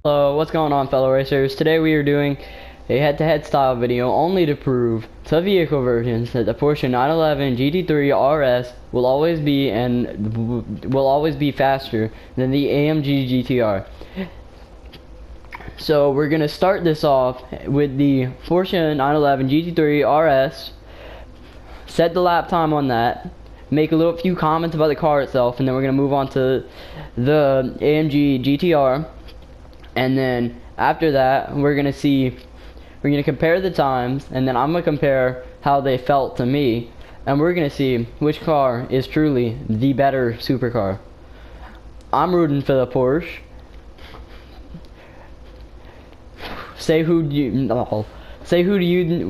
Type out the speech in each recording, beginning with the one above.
Hello, what's going on, fellow racers? Today we are doing a head-to-head style video only to prove to vehicle versions that the Porsche 911 GT3RS will always be faster than the AMG GTR. So we're gonna start this off with the Porsche 911 GT3RS. Set the lap time on that. Make a few comments about the car itself, and then we're gonna move on to the AMG GTR. And then after that, we're gonna compare the times, and then I'm gonna compare how they felt to me, and we're gonna see which car is truly the better supercar. I'm rooting for the Porsche.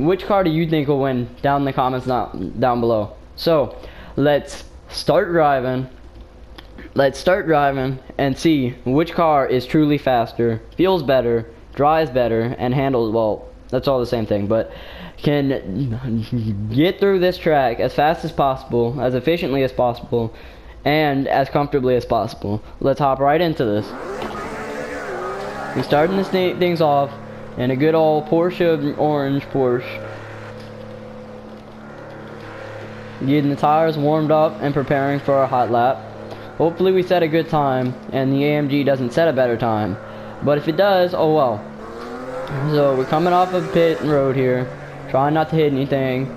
Which car do you think will win? Down in the comments down below. So let's start driving. Let's start driving and see which car is truly faster, feels better, drives better, and handles, well, that's all the same thing, but can get through this track as fast as possible, as efficiently as possible, and as comfortably as possible. Let's hop right into this. We're starting this things off in a good old Porsche, orange Porsche. Getting the tires warmed up and preparing for a hot lap. Hopefully we set a good time and the AMG doesn't set a better time. But if it does, oh well. So we're coming off of pit road here. Trying not to hit anything.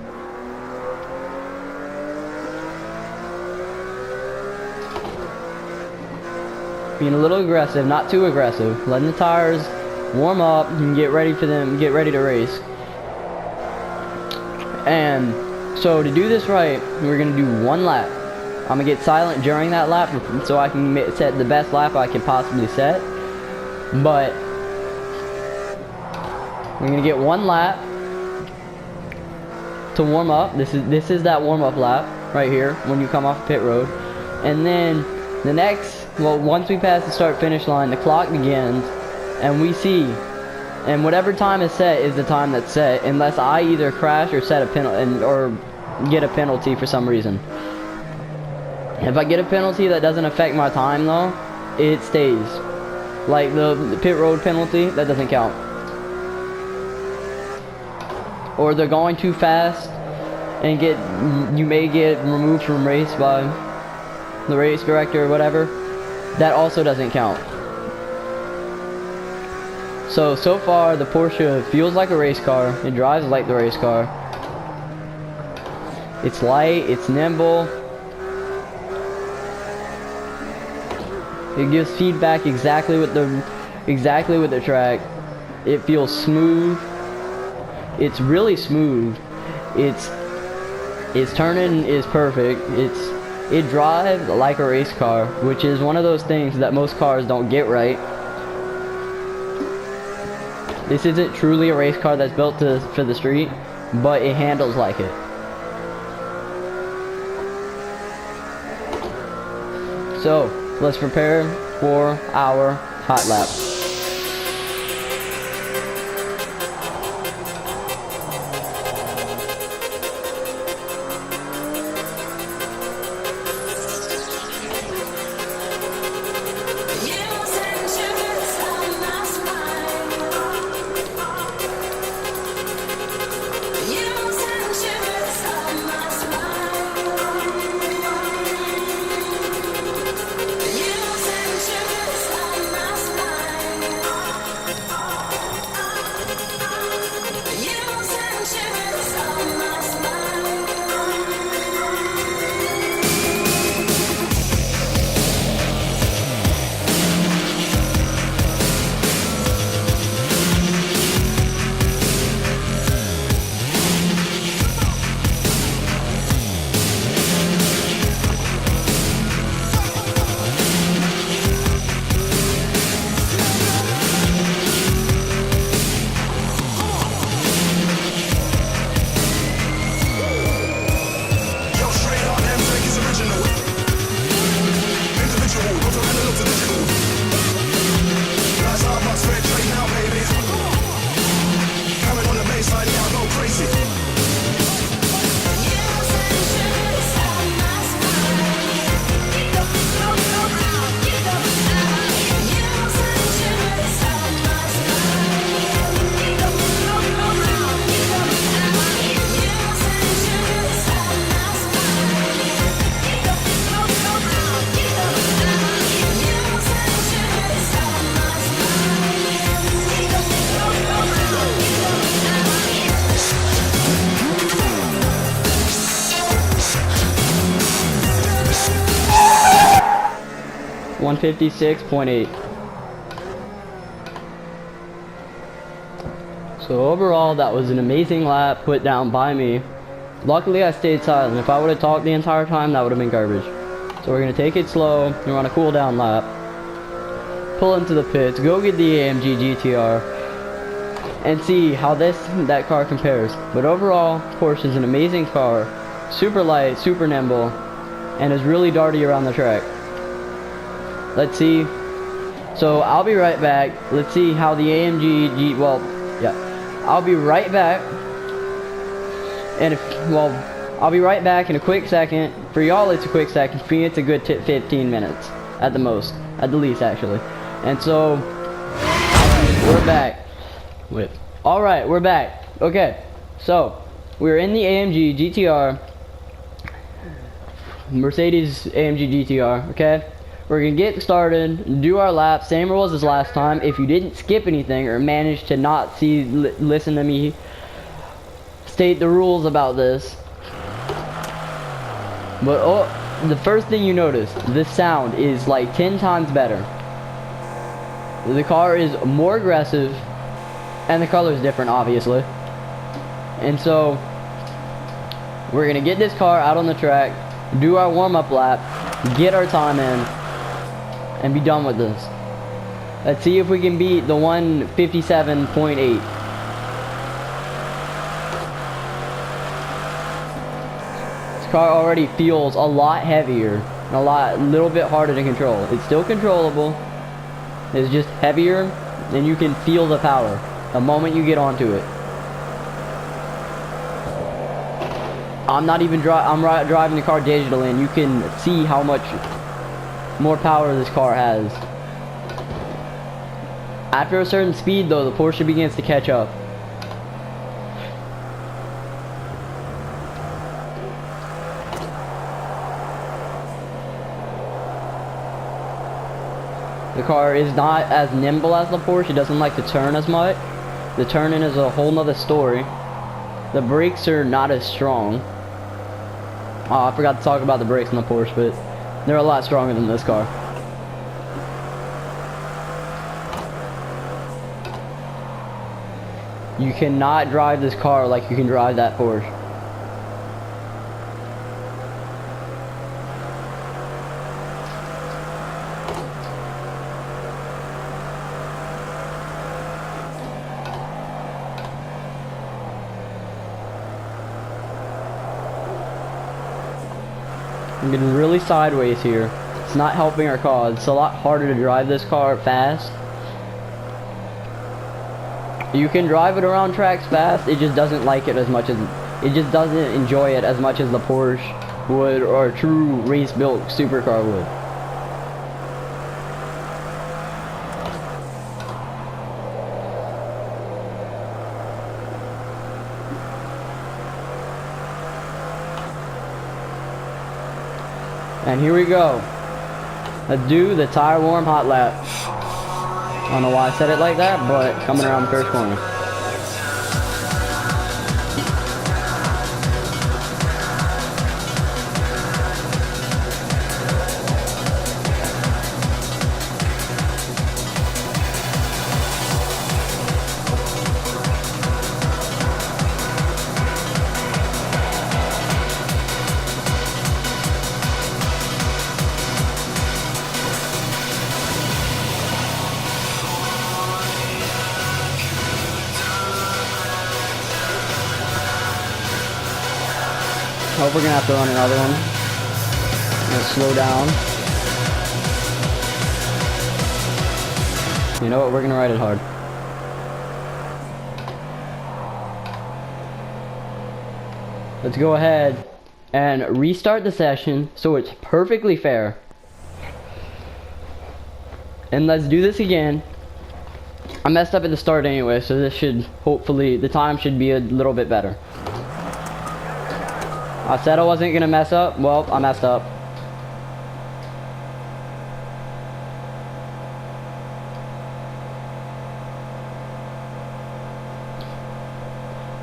Being a little aggressive, not too aggressive. Letting the tires warm up and get ready to race. And so to do this right, we're gonna do one lap. I'm gonna get silent during that lap so I can set the best lap I can possibly set. But we're gonna get one lap to warm up. This is that warm up lap right here when you come off pit road. And then the next, well, once we pass the start finish line, the clock begins, and we see, and whatever time is set is the time that's set, unless I either crash or set a penalty or get a penalty for some reason. If I get a penalty that doesn't affect my time though, it stays. Like the pit road penalty, that doesn't count. Or they're going too fast and you may get removed from race by the race director or whatever. That also doesn't count. So far the Porsche feels like a race car. It drives like the race car. It's light, it's nimble. It gives feedback exactly with the track. It feels smooth. It's really smooth. Its turning is perfect. It drives like a race car, which is one of those things that most cars don't get right. This isn't truly a race car that's built for the street, but it handles like it. So let's prepare for our hot lap. 156.8. So overall, that was an amazing lap put down by me. Luckily, I stayed silent. If I would have talked the entire time, that would have been garbage. So we're going to take it slow. We're on a cool down lap. Pull into the pits. Go get the AMG GTR. And see how that car compares. But overall, Porsche is an amazing car. Super light, super nimble. And is really darty around the track. Let's see. So I'll be right back. Let's see how the AMG I'll be right back. And I'll be right back in a quick second. For y'all, it's a quick second. For me, it's a good 15 minutes. At the most. At the least, actually. And so, we're back. Alright, we're back. Okay. So, we're in the AMG GTR. Mercedes AMG GTR. Okay. We're going to get started. Do our lap. Same rules as last time. If you didn't skip anything or managed to not listen to me state the rules about this. But the first thing you notice, the sound is like 10 times better. The car is more aggressive, and the color is different, obviously. And so, we're gonna get this car out on the track, do our warm-up lap, get our time in, and be done with this. Let's see if we can beat the 157.8. This car already feels a lot heavier, and a little bit harder to control. It's still controllable. It's just heavier, and you can feel the power the moment you get onto it. I'm driving the car digitally, and you can see how much more power this car has. After a certain speed, though, the Porsche begins to catch up. The car is not as nimble as the Porsche. It doesn't like to turn as much. The turning is a whole nother story. The brakes are not as strong. Oh, I forgot to talk about the brakes on the Porsche, but they're a lot stronger than this car. You cannot drive this car like you can drive that Porsche. I'm getting really sideways here. It's not helping our cause. It's a lot harder to drive this car fast. You can drive it around tracks fast. It just doesn't like it as much as it just doesn't enjoy it as much as the Porsche would, or a true race-built supercar would. And here we go. Let's do the tire warm hot lap. I don't know why I said it like that, but coming around the first corner. Hope we're gonna have to run another one. I'm gonna slow down. You know what? We're gonna ride it hard. Let's go ahead and restart the session so it's perfectly fair. And let's do this again. I messed up at the start anyway, so this should hopefully the time should be a little bit better. I said I wasn't gonna mess up. Well, I messed up.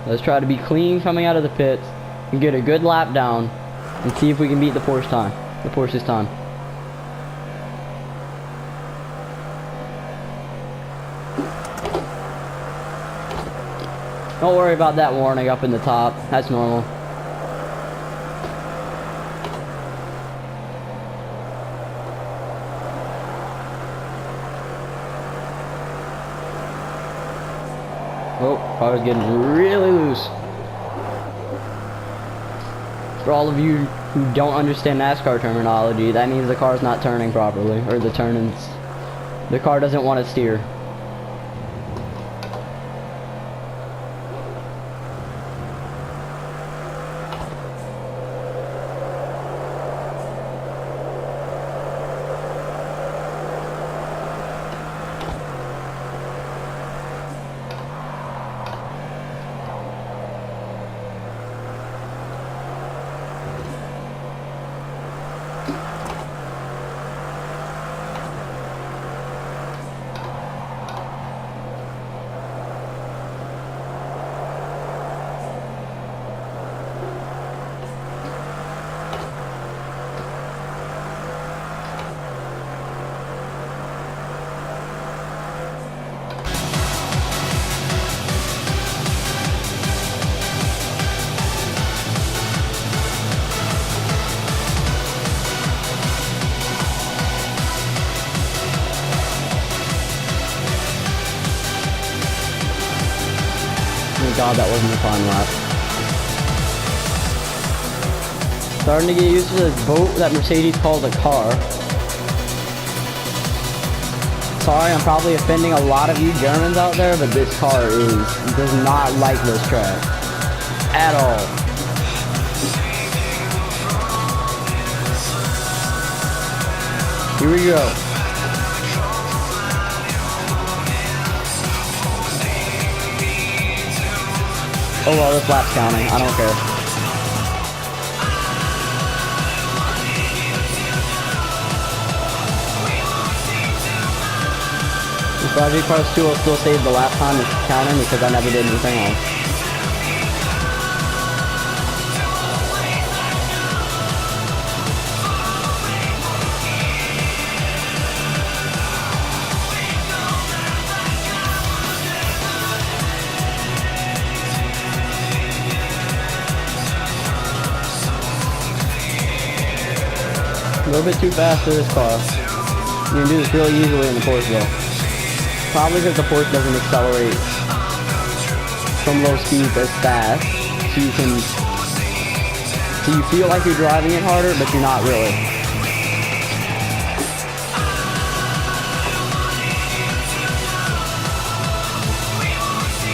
Let's try to be clean coming out of the pits and get a good lap down and see if we can beat the Porsche's time. Don't worry about that warning up in the top. That's normal. Oh, car's getting really loose. For all of you who don't understand NASCAR terminology, that means the car's not turning properly, or the car doesn't want to steer. God, that wasn't a fun lap. Starting to get used to this boat that Mercedes calls a car. Sorry, I'm probably offending a lot of you Germans out there, but this car does not like this track at all. Here we go. Oh well, this lap's counting. I don't care. This Project Cars 2 will still save the lap time it's counting because I never did anything else. A little bit too fast for this car. You can do this really easily in the Porsche though. Probably because the Porsche doesn't accelerate from low speeds as fast. So you feel like you're driving it harder, but you're not really.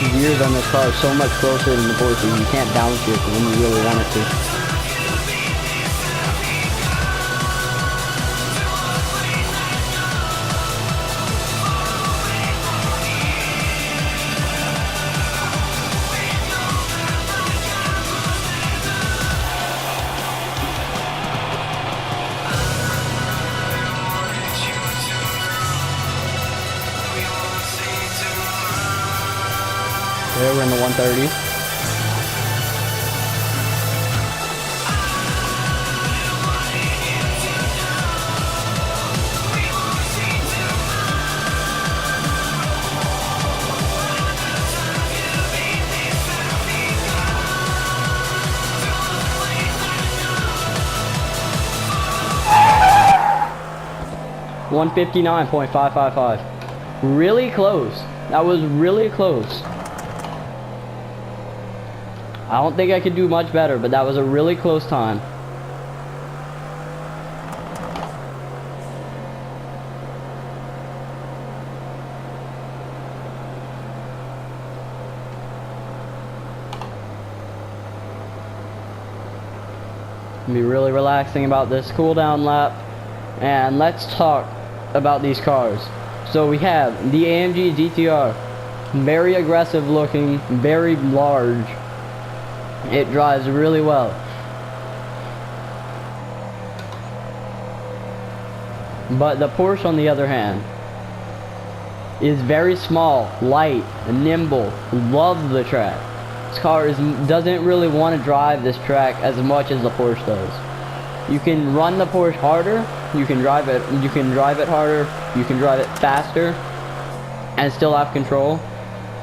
The gears on this car are so much closer than the Porsche, you can't downshift when you really want it to. There, we're in the 130s. $159.555. Really close. That was really close. I don't think I could do much better, but that was a really close time. Be really relaxing about this cooldown lap, and let's talk about these cars. So we have the AMG GTR, very aggressive looking, very large. It drives really well. But the Porsche, on the other hand, is very small, light, nimble, loves the track. This car doesn't really want to drive this track as much as the Porsche does. You can run the Porsche harder, you can drive it harder, you can drive it faster, and still have control.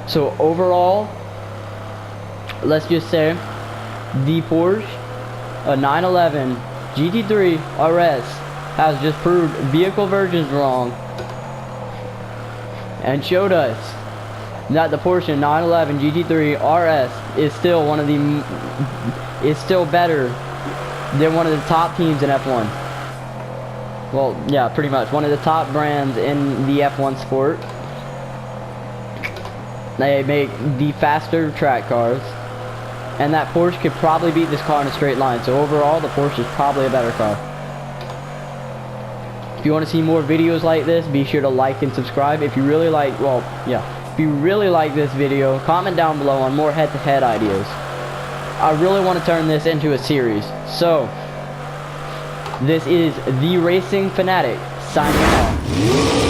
So overall, let's just say the Porsche 911 GT3 RS has just proved vehicle versions wrong and showed us that the Porsche 911 GT3 RS is still better than one of the top teams in F1. Well, yeah, pretty much one of the top brands in the F1 sport. They make the faster track cars, and that Porsche could probably beat this car in a straight line. So overall, the Porsche is probably a better car. If you want to see more videos like this, be sure to like and subscribe. If you really like, well, yeah, if you really like this video, comment down below on more head-to-head ideas. I really want to turn this into a series. So, this is the Racing Fanatic signing off.